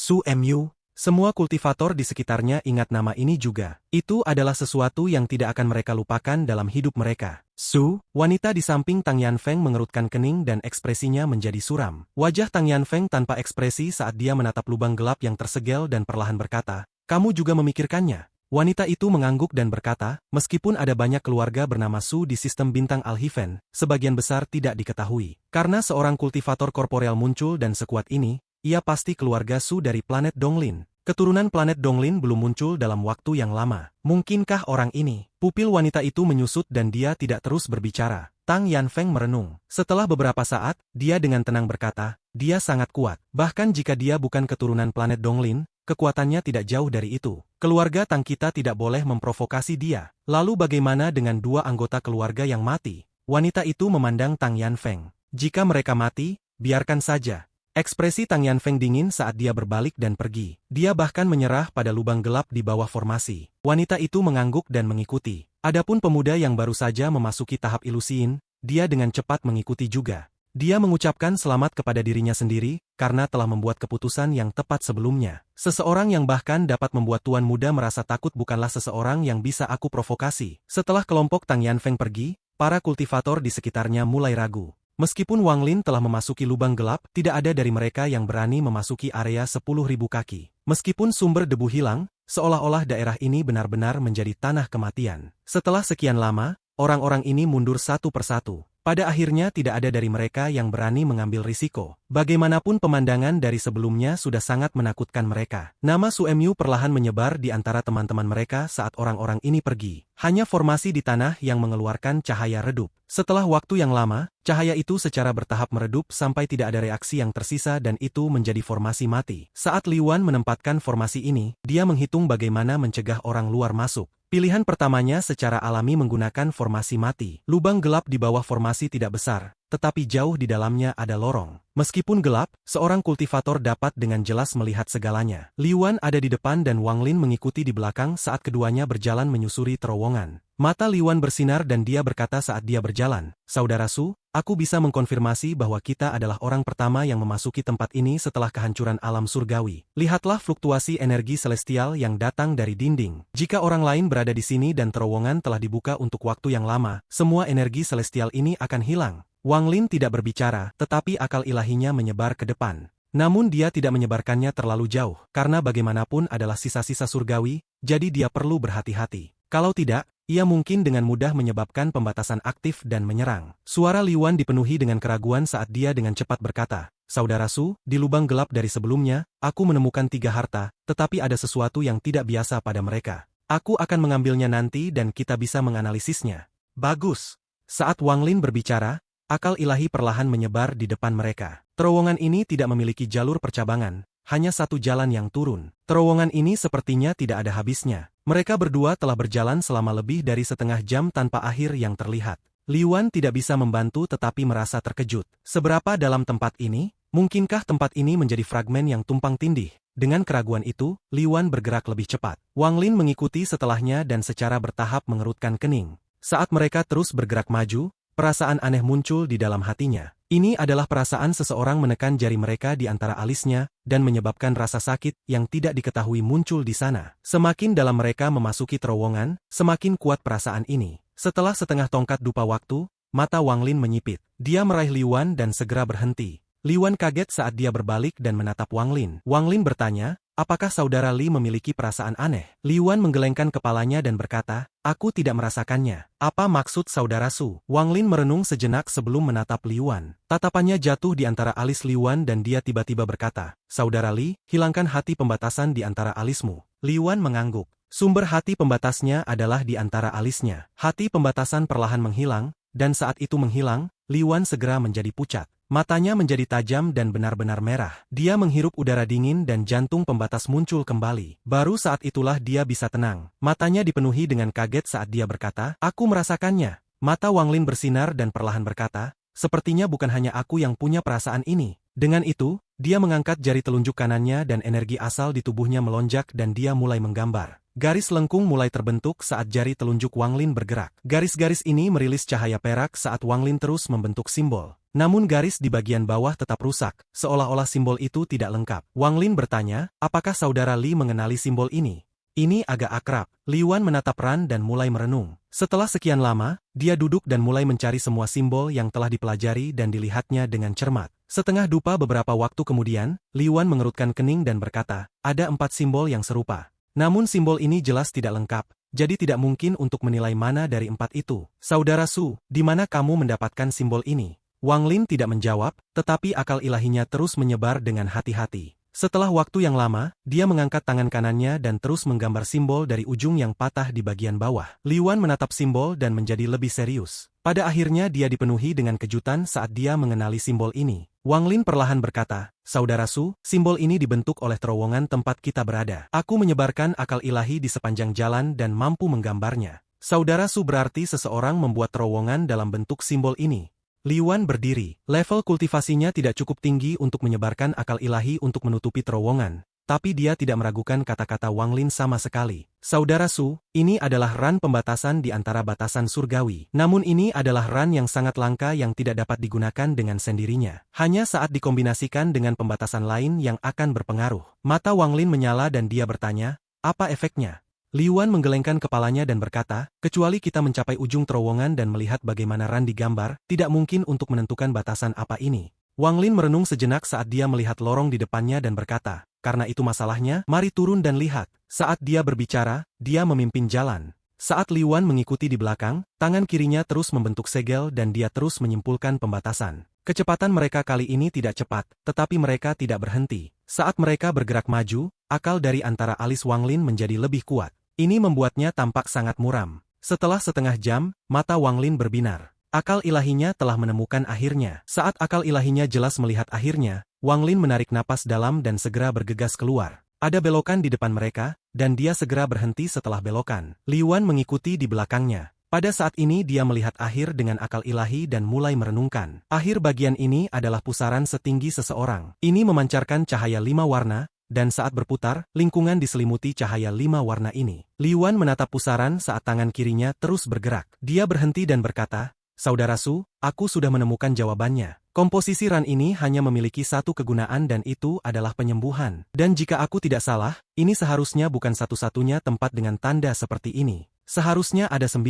Su Mu. Semua kultivator di sekitarnya ingat nama ini juga. Itu adalah sesuatu yang tidak akan mereka lupakan dalam hidup mereka. Su, wanita di samping Tang Yanfeng mengerutkan kening dan ekspresinya menjadi suram. Wajah Tang Yanfeng tanpa ekspresi saat dia menatap lubang gelap yang tersegel dan perlahan berkata, "Kamu juga memikirkannya?" Wanita itu mengangguk dan berkata, meskipun ada banyak keluarga bernama Su di sistem bintang Al-Hiven, sebagian besar tidak diketahui. Karena seorang kultivator korporeal muncul dan sekuat ini, ia pasti keluarga Su dari planet Donglin. Keturunan planet Donglin belum muncul dalam waktu yang lama. Mungkinkah orang ini? Pupil wanita itu menyusut dan dia tidak terus berbicara. Tang Yanfeng merenung. Setelah beberapa saat, dia dengan tenang berkata, dia sangat kuat. Bahkan jika dia bukan keturunan planet Donglin, kekuatannya tidak jauh dari itu. Keluarga Tang kita tidak boleh memprovokasi dia. Lalu bagaimana dengan dua anggota keluarga yang mati? Wanita itu memandang Tang Yanfeng. Jika mereka mati, biarkan saja. Ekspresi Tang Yanfeng dingin saat dia berbalik dan pergi. Dia bahkan menyerah pada lubang gelap di bawah formasi. Wanita itu mengangguk dan mengikuti. Adapun pemuda yang baru saja memasuki tahap ilusiin, dia dengan cepat mengikuti juga. Dia mengucapkan selamat kepada dirinya sendiri, karena telah membuat keputusan yang tepat sebelumnya. Seseorang yang bahkan dapat membuat tuan muda merasa takut bukanlah seseorang yang bisa aku provokasi. Setelah kelompok Tang Yanfeng pergi, para kultivator di sekitarnya mulai ragu. Meskipun Wang Lin telah memasuki lubang gelap, tidak ada dari mereka yang berani memasuki area 10.000 kaki. Meskipun sumber debu hilang, seolah-olah daerah ini benar-benar menjadi tanah kematian. Setelah sekian lama, orang-orang ini mundur satu persatu. Pada akhirnya tidak ada dari mereka yang berani mengambil risiko. Bagaimanapun pemandangan dari sebelumnya sudah sangat menakutkan mereka. Nama Su Mu perlahan menyebar di antara teman-teman mereka saat orang-orang ini pergi. Hanya formasi di tanah yang mengeluarkan cahaya redup. Setelah waktu yang lama, cahaya itu secara bertahap meredup sampai tidak ada reaksi yang tersisa dan itu menjadi formasi mati. Saat Li Wan menempatkan formasi ini, dia menghitung bagaimana mencegah orang luar masuk. Pilihan pertamanya secara alami menggunakan formasi mati. Lubang gelap di bawah formasi tidak besar, tetapi jauh di dalamnya ada lorong. Meskipun gelap, seorang kultivator dapat dengan jelas melihat segalanya. Li Wan ada di depan dan Wang Lin mengikuti di belakang saat keduanya berjalan menyusuri terowongan. Mata Li Wan bersinar dan dia berkata saat dia berjalan, "Saudara Su, aku bisa mengkonfirmasi bahwa kita adalah orang pertama yang memasuki tempat ini setelah kehancuran alam surgawi. Lihatlah fluktuasi energi celestial yang datang dari dinding. Jika orang lain berada di sini dan terowongan telah dibuka untuk waktu yang lama, semua energi celestial ini akan hilang." Wang Lin tidak berbicara, tetapi akal ilahinya menyebar ke depan. Namun dia tidak menyebarkannya terlalu jauh, karena bagaimanapun adalah sisa-sisa surgawi, jadi dia perlu berhati-hati. Kalau tidak, ia mungkin dengan mudah menyebabkan pembatasan aktif dan menyerang. Suara Li Wan dipenuhi dengan keraguan saat dia dengan cepat berkata, "Saudara Su, di lubang gelap dari sebelumnya, aku menemukan 3 harta, tetapi ada sesuatu yang tidak biasa pada mereka. Aku akan mengambilnya nanti dan kita bisa menganalisisnya." Bagus. Saat Wang Lin berbicara, akal ilahi perlahan menyebar di depan mereka. Terowongan ini tidak memiliki jalur percabangan, hanya satu jalan yang turun. Terowongan ini sepertinya tidak ada habisnya. Mereka berdua telah berjalan selama lebih dari setengah jam tanpa akhir yang terlihat. Li Wan tidak bisa membantu tetapi merasa terkejut. Seberapa dalam tempat ini? Mungkinkah tempat ini menjadi fragmen yang tumpang tindih? Dengan keraguan itu, Li Wan bergerak lebih cepat. Wang Lin mengikuti setelahnya dan secara bertahap mengerutkan kening. Saat mereka terus bergerak maju, perasaan aneh muncul di dalam hatinya. Ini adalah perasaan seseorang menekan jari mereka di antara alisnya, dan menyebabkan rasa sakit yang tidak diketahui muncul di sana. Semakin dalam mereka memasuki terowongan, semakin kuat perasaan ini. Setelah setengah tongkat dupa waktu, mata Wang Lin menyipit. Dia meraih Li Wan dan segera berhenti. Li Wan kaget saat dia berbalik dan menatap Wang Lin. Wang Lin bertanya, "Apakah saudara Li memiliki perasaan aneh?" Li Wan menggelengkan kepalanya dan berkata, "Aku tidak merasakannya." "Apa maksud saudara Su?" Wang Lin merenung sejenak sebelum menatap Li Wan. Tatapannya jatuh di antara alis Li Wan dan dia tiba-tiba berkata, "Saudara Li, hilangkan hati pembatasan di antara alismu." Li Wan mengangguk. Sumber hati pembatasnya adalah di antara alisnya. Hati pembatasan perlahan menghilang, dan saat itu menghilang, Li Wan segera menjadi pucat. Matanya menjadi tajam dan benar-benar merah. Dia menghirup udara dingin dan jantung pembatas muncul kembali. Baru saat itulah dia bisa tenang. Matanya dipenuhi dengan kaget saat dia berkata, "Aku merasakannya." Mata Wang Lin bersinar dan perlahan berkata, "Sepertinya bukan hanya aku yang punya perasaan ini." Dengan itu, dia mengangkat jari telunjuk kanannya dan energi asal di tubuhnya melonjak dan dia mulai menggambar. Garis lengkung mulai terbentuk saat jari telunjuk Wang Lin bergerak. Garis-garis ini merilis cahaya perak saat Wang Lin terus membentuk simbol. Namun garis di bagian bawah tetap rusak, seolah-olah simbol itu tidak lengkap. Wang Lin bertanya, apakah saudara Li mengenali simbol ini? Ini agak akrab. Li Yuan menatap Ran dan mulai merenung. Setelah sekian lama, dia duduk dan mulai mencari semua simbol yang telah dipelajari dan dilihatnya dengan cermat. Setengah dupa beberapa waktu kemudian, Li Yuan mengerutkan kening dan berkata, ada 4 simbol yang serupa. Namun simbol ini jelas tidak lengkap, jadi tidak mungkin untuk menilai mana dari 4 itu. Saudara Su, di mana kamu mendapatkan simbol ini? Wang Lin tidak menjawab, tetapi akal ilahinya terus menyebar dengan hati-hati. Setelah waktu yang lama, dia mengangkat tangan kanannya dan terus menggambar simbol dari ujung yang patah di bagian bawah. Li Yuan menatap simbol dan menjadi lebih serius. Pada akhirnya dia dipenuhi dengan kejutan saat dia mengenali simbol ini. Wang Lin perlahan berkata, Saudara Su, simbol ini dibentuk oleh terowongan tempat kita berada. Aku menyebarkan akal ilahi di sepanjang jalan dan mampu menggambarnya. Saudara Su berarti seseorang membuat terowongan dalam bentuk simbol ini. Li Yuan berdiri. Level kultivasinya tidak cukup tinggi untuk menyebarkan akal ilahi untuk menutupi terowongan, tapi dia tidak meragukan kata-kata Wang Lin sama sekali. Saudara Su, ini adalah ran pembatasan di antara batasan surgawi. Namun ini adalah ran yang sangat langka yang tidak dapat digunakan dengan sendirinya. Hanya saat dikombinasikan dengan pembatasan lain yang akan berpengaruh. Mata Wang Lin menyala dan dia bertanya, apa efeknya? Li Yuan menggelengkan kepalanya dan berkata, kecuali kita mencapai ujung terowongan dan melihat bagaimana ran digambar, tidak mungkin untuk menentukan batasan apa ini. Wang Lin merenung sejenak saat dia melihat lorong di depannya dan berkata, karena itu masalahnya, mari turun dan lihat. Saat dia berbicara, dia memimpin jalan. Saat Li Yuan mengikuti di belakang, tangan kirinya terus membentuk segel dan dia terus menyimpulkan pembatasan. Kecepatan mereka kali ini tidak cepat, tetapi mereka tidak berhenti. Saat mereka bergerak maju, akal dari antara alis Wang Lin menjadi lebih kuat. Ini membuatnya tampak sangat muram. Setelah setengah jam, mata Wang Lin berbinar. Akal ilahinya telah menemukan akhirnya. Saat akal ilahinya jelas melihat akhirnya, Wang Lin menarik napas dalam dan segera bergegas keluar. Ada belokan di depan mereka, dan dia segera berhenti setelah belokan. Li Yuan mengikuti di belakangnya. Pada saat ini dia melihat akhir dengan akal ilahi dan mulai merenungkan. Akhir bagian ini adalah pusaran setinggi seseorang. Ini memancarkan cahaya 5 warna, dan saat berputar, lingkungan diselimuti cahaya 5 warna ini. Li Yuan menatap pusaran saat tangan kirinya terus bergerak. Dia berhenti dan berkata, Saudara Su, aku sudah menemukan jawabannya. Komposisi ran ini hanya memiliki satu kegunaan dan itu adalah penyembuhan. Dan jika aku tidak salah, ini seharusnya bukan satu-satunya tempat dengan tanda seperti ini. Seharusnya ada 9,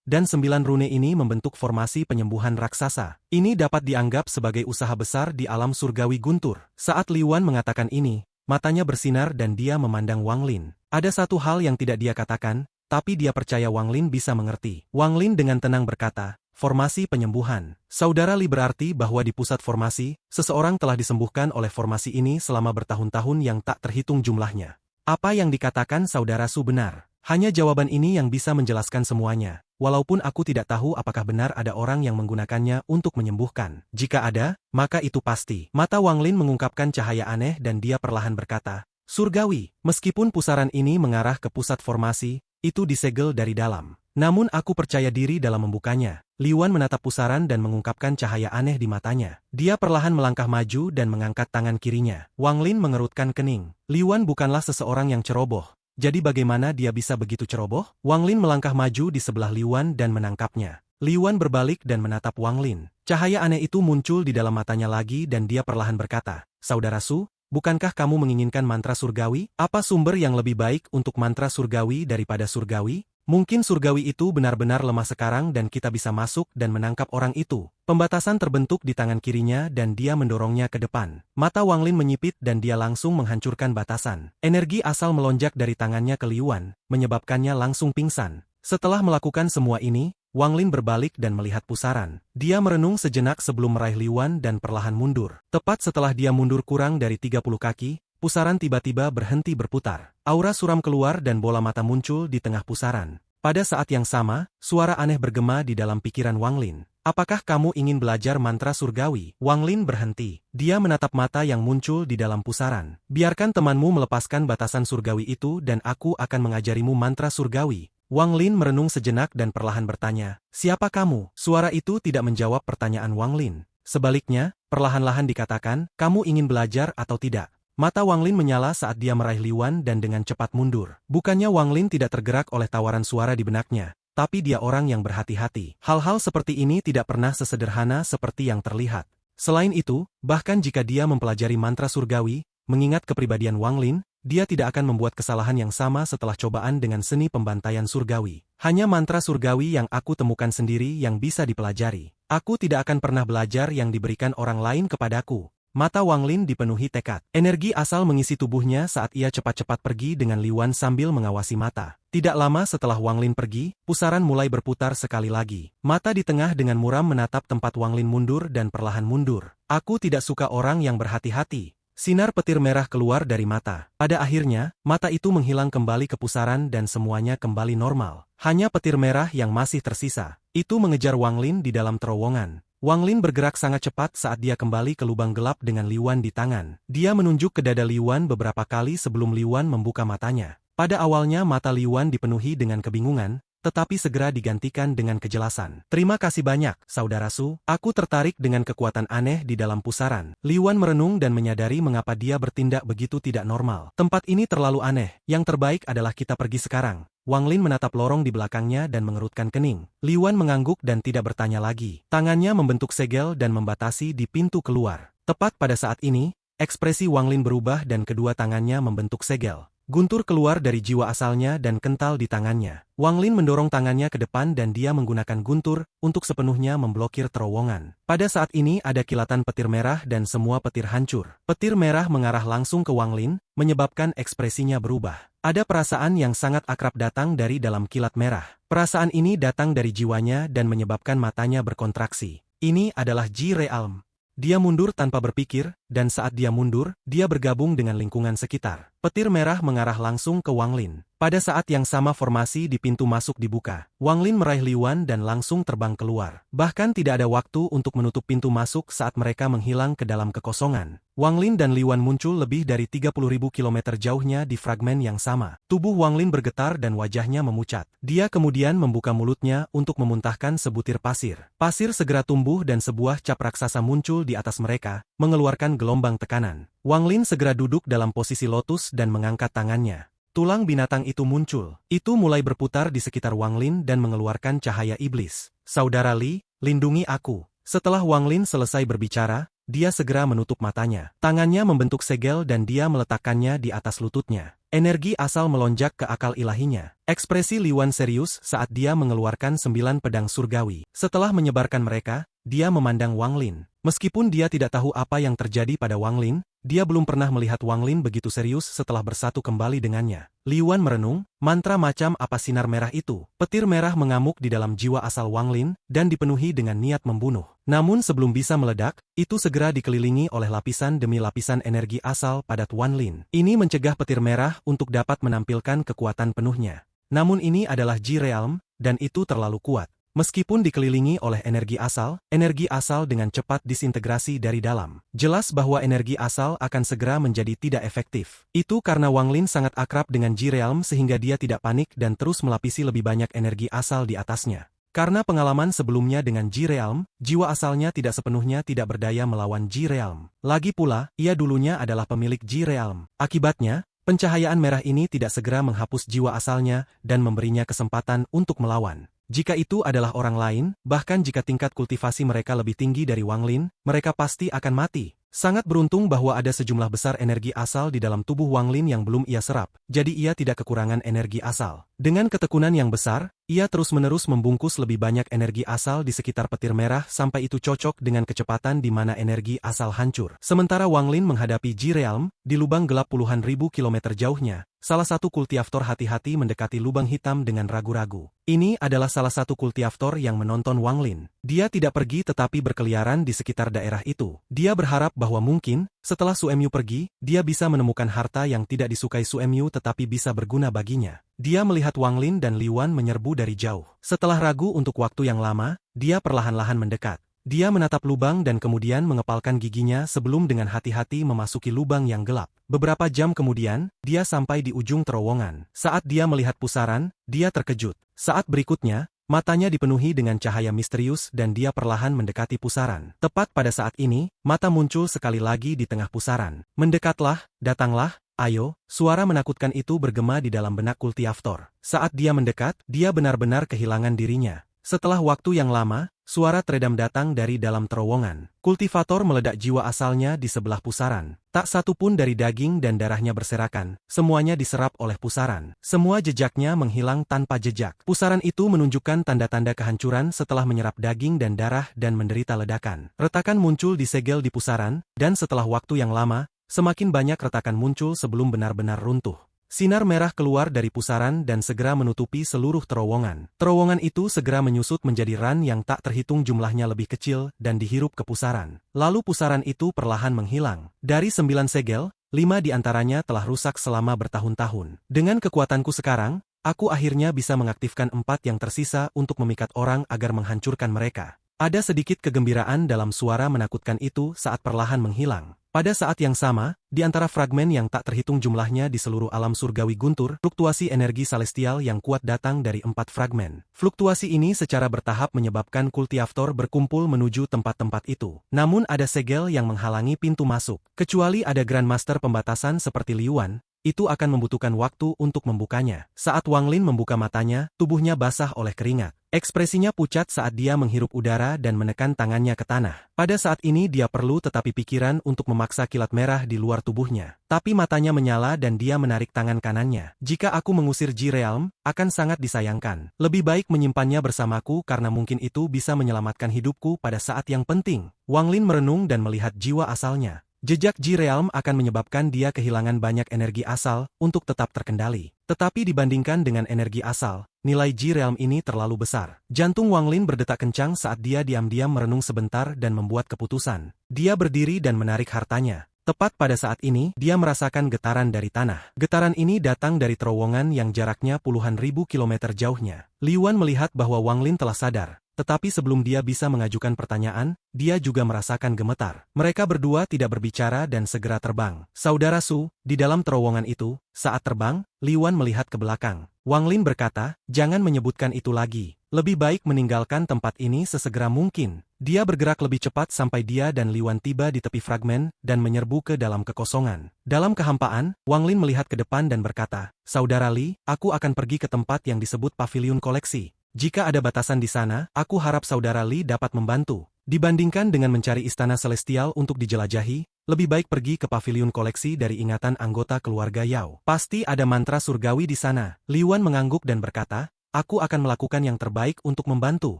dan 9 rune ini membentuk formasi penyembuhan raksasa. Ini dapat dianggap sebagai usaha besar di alam surgawi guntur. Saat Li Yuan mengatakan ini, matanya bersinar dan dia memandang Wang Lin. Ada satu hal yang tidak dia katakan, tapi dia percaya Wang Lin bisa mengerti. Wang Lin dengan tenang berkata, formasi penyembuhan. Saudara Li berarti bahwa di pusat formasi, seseorang telah disembuhkan oleh formasi ini selama bertahun-tahun yang tak terhitung jumlahnya. Apa yang dikatakan Saudara Su benar. Hanya jawaban ini yang bisa menjelaskan semuanya. Walaupun aku tidak tahu apakah benar ada orang yang menggunakannya untuk menyembuhkan. Jika ada, maka itu pasti. Mata Wang Lin mengungkapkan cahaya aneh dan dia perlahan berkata, surgawi. Meskipun pusaran ini mengarah ke pusat formasi, itu disegel dari dalam. Namun aku percaya diri dalam membukanya. Li Yuan menatap pusaran dan mengungkapkan cahaya aneh di matanya. Dia perlahan melangkah maju dan mengangkat tangan kirinya. Wang Lin mengerutkan kening. Li Yuan bukanlah seseorang yang ceroboh. Jadi bagaimana dia bisa begitu ceroboh? Wang Lin melangkah maju di sebelah Li Yuan dan menangkapnya. Li Yuan berbalik dan menatap Wang Lin. Cahaya aneh itu muncul di dalam matanya lagi dan dia perlahan berkata, Saudara Su, bukankah kamu menginginkan mantra surgawi? Apa sumber yang lebih baik untuk mantra surgawi daripada surgawi? Mungkin surgawi itu benar-benar lemah sekarang dan kita bisa masuk dan menangkap orang itu. Pembatasan terbentuk di tangan kirinya dan dia mendorongnya ke depan. Mata Wang Lin menyipit dan dia langsung menghancurkan batasan. Energi asal melonjak dari tangannya ke Li Yuan, menyebabkannya langsung pingsan. Setelah melakukan semua ini, Wang Lin berbalik dan melihat pusaran. Dia merenung sejenak sebelum meraih Li Yuan dan perlahan mundur. Tepat setelah dia mundur kurang dari 30 kaki, pusaran tiba-tiba berhenti berputar. Aura suram keluar dan bola mata muncul di tengah pusaran. Pada saat yang sama, suara aneh bergema di dalam pikiran Wang Lin. Apakah kamu ingin belajar mantra surgawi? Wang Lin berhenti. Dia menatap mata yang muncul di dalam pusaran. Biarkan temanmu melepaskan batasan surgawi itu dan aku akan mengajarimu mantra surgawi. Wang Lin merenung sejenak dan perlahan bertanya, siapa kamu? Suara itu tidak menjawab pertanyaan Wang Lin. Sebaliknya, perlahan-lahan dikatakan, kamu ingin belajar atau tidak? Mata Wang Lin menyala saat dia meraih Li Yuan dan dengan cepat mundur. Bukannya Wang Lin tidak tergerak oleh tawaran suara di benaknya, tapi dia orang yang berhati-hati. Hal-hal seperti ini tidak pernah sesederhana seperti yang terlihat. Selain itu, bahkan jika dia mempelajari mantra surgawi, mengingat kepribadian Wang Lin, dia tidak akan membuat kesalahan yang sama setelah cobaan dengan seni pembantaian surgawi. Hanya mantra surgawi yang aku temukan sendiri yang bisa dipelajari. Aku tidak akan pernah belajar yang diberikan orang lain kepadaku. Mata Wang Lin dipenuhi tekad. Energi asal mengisi tubuhnya saat ia cepat-cepat pergi dengan Li Wan sambil mengawasi mata. Tidak lama setelah Wang Lin pergi, pusaran mulai berputar sekali lagi. Mata di tengah dengan muram menatap tempat Wang Lin mundur dan perlahan mundur. Aku tidak suka orang yang berhati-hati. Sinar petir merah keluar dari mata. Pada akhirnya, mata itu menghilang kembali ke pusaran dan semuanya kembali normal. Hanya petir merah yang masih tersisa. Itu mengejar Wang Lin di dalam terowongan. Wang Lin bergerak sangat cepat saat dia kembali ke lubang gelap dengan Li Wan di tangan. Dia menunjuk ke dada Li Wan beberapa kali sebelum Li Wan membuka matanya. Pada awalnya mata Li Wan dipenuhi dengan kebingungan, tetapi segera digantikan dengan kejelasan. Terima kasih banyak, Saudara Su. Aku tertarik dengan kekuatan aneh di dalam pusaran. Li Wan merenung dan menyadari mengapa dia bertindak begitu tidak normal. Tempat ini terlalu aneh. Yang terbaik adalah kita pergi sekarang. Wang Lin menatap lorong di belakangnya dan mengerutkan kening. Li Wan mengangguk dan tidak bertanya lagi. Tangannya membentuk segel dan membatasi di pintu keluar. Tepat pada saat ini, ekspresi Wang Lin berubah dan kedua tangannya membentuk segel. Guntur keluar dari jiwa asalnya dan kental di tangannya. Wang Lin mendorong tangannya ke depan dan dia menggunakan guntur untuk sepenuhnya memblokir terowongan. Pada saat ini ada kilatan petir merah dan semua petir hancur. Petir merah mengarah langsung ke Wang Lin, menyebabkan ekspresinya berubah. Ada perasaan yang sangat akrab datang dari dalam kilat merah. Perasaan ini datang dari jiwanya dan menyebabkan matanya berkontraksi. Ini adalah Ji Realm. Dia mundur tanpa berpikir, dan saat dia mundur, dia bergabung dengan lingkungan sekitar. Petir merah mengarah langsung ke Wang Lin. Pada saat yang sama formasi di pintu masuk dibuka. Wang Lin meraih Li Wan dan langsung terbang keluar. Bahkan tidak ada waktu untuk menutup pintu masuk saat mereka menghilang ke dalam kekosongan. Wang Lin dan Li Wan muncul lebih dari 30.000 kilometer jauhnya di fragmen yang sama. Tubuh Wang Lin bergetar dan wajahnya memucat. Dia kemudian membuka mulutnya untuk memuntahkan sebutir pasir. Pasir segera tumbuh dan sebuah cap raksasa muncul di atas mereka, mengeluarkan gelombang tekanan. Wang Lin segera duduk dalam posisi lotus dan mengangkat tangannya. Tulang binatang itu muncul. Itu mulai berputar di sekitar Wang Lin dan mengeluarkan cahaya iblis. Saudara Li, lindungi aku. Setelah Wang Lin selesai berbicara, dia segera menutup matanya. Tangannya membentuk segel dan dia meletakkannya di atas lututnya. Energi asal melonjak ke akal ilahinya. Ekspresi Li Wan serius saat dia mengeluarkan 9 pedang surgawi. Setelah menyebarkan mereka, dia memandang Wang Lin. Meskipun dia tidak tahu apa yang terjadi pada Wang Lin, dia belum pernah melihat Wang Lin begitu serius setelah bersatu kembali dengannya. Li Wan merenung, mantra macam apa sinar merah itu? Petir merah mengamuk di dalam jiwa asal Wang Lin, dan dipenuhi dengan niat membunuh. Namun sebelum bisa meledak, itu segera dikelilingi oleh lapisan demi lapisan energi asal pada Wang Lin. Ini mencegah petir merah untuk dapat menampilkan kekuatan penuhnya. Namun ini adalah Ji Realm, dan itu terlalu kuat. Meskipun dikelilingi oleh energi asal dengan cepat disintegrasi dari dalam. Jelas bahwa energi asal akan segera menjadi tidak efektif. Itu karena Wang Lin sangat akrab dengan Ji Realm sehingga dia tidak panik dan terus melapisi lebih banyak energi asal di atasnya. Karena pengalaman sebelumnya dengan Ji Realm, jiwa asalnya tidak sepenuhnya tidak berdaya melawan Ji Realm. Lagi pula, ia dulunya adalah pemilik Ji Realm. Akibatnya, pencahayaan merah ini tidak segera menghapus jiwa asalnya dan memberinya kesempatan untuk melawan. Jika itu adalah orang lain, bahkan jika tingkat kultivasi mereka lebih tinggi dari Wang Lin, mereka pasti akan mati. Sangat beruntung bahwa ada sejumlah besar energi asal di dalam tubuh Wang Lin yang belum ia serap, jadi ia tidak kekurangan energi asal. Dengan ketekunan yang besar, ia terus-menerus membungkus lebih banyak energi asal di sekitar petir merah sampai itu cocok dengan kecepatan di mana energi asal hancur. Sementara Wang Lin menghadapi Ji Realm, di lubang gelap puluhan ribu kilometer jauhnya, salah satu kultivator hati-hati mendekati lubang hitam dengan ragu-ragu. Ini adalah salah satu kultivator yang menonton Wang Lin. Dia tidak pergi tetapi berkeliaran di sekitar daerah itu. Dia berharap bahwa mungkin, setelah Su Emyu pergi, dia bisa menemukan harta yang tidak disukai Su Emyu tetapi bisa berguna baginya. Dia melihat Wang Lin dan Li Wan menyerbu dari jauh. Setelah ragu untuk waktu yang lama, dia perlahan-lahan mendekat. Dia menatap lubang dan kemudian mengepalkan giginya sebelum dengan hati-hati memasuki lubang yang gelap. Beberapa jam kemudian, dia sampai di ujung terowongan. Saat dia melihat pusaran, dia terkejut. Saat berikutnya, matanya dipenuhi dengan cahaya misterius dan dia perlahan mendekati pusaran. Tepat pada saat ini, mata muncul sekali lagi di tengah pusaran. Mendekatlah, datanglah, Ayo, suara menakutkan itu bergema di dalam benak kultivator. Saat dia mendekat, dia benar-benar kehilangan dirinya. Setelah waktu yang lama, suara teredam datang dari dalam terowongan. Kultivator meledak jiwa asalnya di sebelah pusaran. Tak satu pun dari daging dan darahnya berserakan, semuanya diserap oleh pusaran. Semua jejaknya menghilang tanpa jejak. Pusaran itu menunjukkan tanda-tanda kehancuran setelah menyerap daging dan darah dan menderita ledakan. Retakan muncul di segel di pusaran, dan setelah waktu yang lama, semakin banyak retakan muncul sebelum benar-benar runtuh. Sinar merah keluar dari pusaran dan segera menutupi seluruh terowongan. Terowongan itu segera menyusut menjadi ran yang tak terhitung jumlahnya lebih kecil dan dihirup ke pusaran. Lalu pusaran itu perlahan menghilang. Dari 9 segel, 5 diantaranya telah rusak selama bertahun-tahun. Dengan kekuatanku sekarang, aku akhirnya bisa mengaktifkan 4 yang tersisa untuk memikat orang agar menghancurkan mereka. Ada sedikit kegembiraan dalam suara menakutkan itu saat perlahan menghilang. Pada saat yang sama, di antara fragmen yang tak terhitung jumlahnya di seluruh alam surgawi guntur, fluktuasi energi celestial yang kuat datang dari 4 fragmen. Fluktuasi ini secara bertahap menyebabkan kultivator berkumpul menuju tempat-tempat itu. Namun ada segel yang menghalangi pintu masuk. Kecuali ada Grandmaster pembatasan seperti Liuan, itu akan membutuhkan waktu untuk membukanya. Saat Wang Lin membuka matanya, tubuhnya basah oleh keringat. Ekspresinya pucat saat dia menghirup udara dan menekan tangannya ke tanah. Pada saat ini dia perlu tetapi pikiran untuk memaksa kilat merah di luar tubuhnya. Tapi matanya menyala dan dia menarik tangan kanannya. Jika aku mengusir Ji-Realm, akan sangat disayangkan. Lebih baik menyimpannya bersamaku karena mungkin itu bisa menyelamatkan hidupku pada saat yang penting. Wang Lin merenung dan melihat jiwa asalnya. Jejak Ji-Realm akan menyebabkan dia kehilangan banyak energi asal untuk tetap terkendali. Tetapi dibandingkan dengan energi asal, nilai Ji-Realm ini terlalu besar. Jantung Wang Lin berdetak kencang saat dia diam-diam merenung sebentar dan membuat keputusan. Dia berdiri dan menarik hartanya. Tepat pada saat ini, dia merasakan getaran dari tanah. Getaran ini datang dari terowongan yang jaraknya puluhan ribu kilometer jauhnya. Liuan melihat bahwa Wang Lin telah sadar. Tetapi sebelum dia bisa mengajukan pertanyaan, dia juga merasakan gemetar. Mereka berdua tidak berbicara dan segera terbang. Saudara Su, di dalam terowongan itu, saat terbang, Liuan melihat ke belakang. Wang Lin berkata, jangan menyebutkan itu lagi. Lebih baik meninggalkan tempat ini sesegera mungkin. Dia bergerak lebih cepat sampai dia dan Liuan tiba di tepi fragmen dan menyerbu ke dalam kekosongan. Dalam kehampaan, Wang Lin melihat ke depan dan berkata, Saudara Li, aku akan pergi ke tempat yang disebut pavilion koleksi. Jika ada batasan di sana, aku harap Saudara Li dapat membantu. Dibandingkan dengan mencari istana celestial untuk dijelajahi, lebih baik pergi ke pavilion koleksi dari ingatan anggota keluarga Yao. Pasti ada mantra surgawi di sana. Liuan mengangguk dan berkata, aku akan melakukan yang terbaik untuk membantu.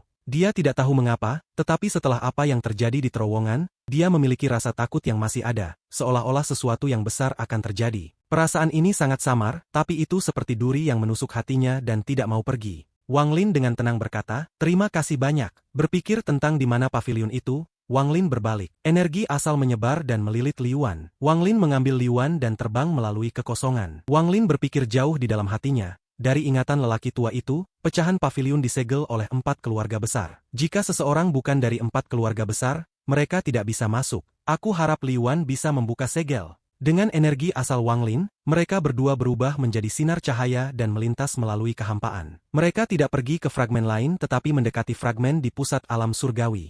Dia tidak tahu mengapa, tetapi setelah apa yang terjadi di terowongan, dia memiliki rasa takut yang masih ada, seolah-olah sesuatu yang besar akan terjadi. Perasaan ini sangat samar, tapi itu seperti duri yang menusuk hatinya dan tidak mau pergi. Wang Lin dengan tenang berkata, terima kasih banyak. Berpikir tentang di mana pavilion itu, Wang Lin berbalik. Energi asal menyebar dan melilit Liuan. Wang Lin mengambil Liuan dan terbang melalui kekosongan. Wang Lin berpikir jauh di dalam hatinya. Dari ingatan lelaki tua itu, pecahan pavilion disegel oleh 4 keluarga besar. Jika seseorang bukan dari 4 keluarga besar, mereka tidak bisa masuk. Aku harap Liuan bisa membuka segel. Dengan energi asal Wang Lin, mereka berdua berubah menjadi sinar cahaya dan melintas melalui kehampaan. Mereka tidak pergi ke fragmen lain tetapi mendekati fragmen di pusat alam surgawi.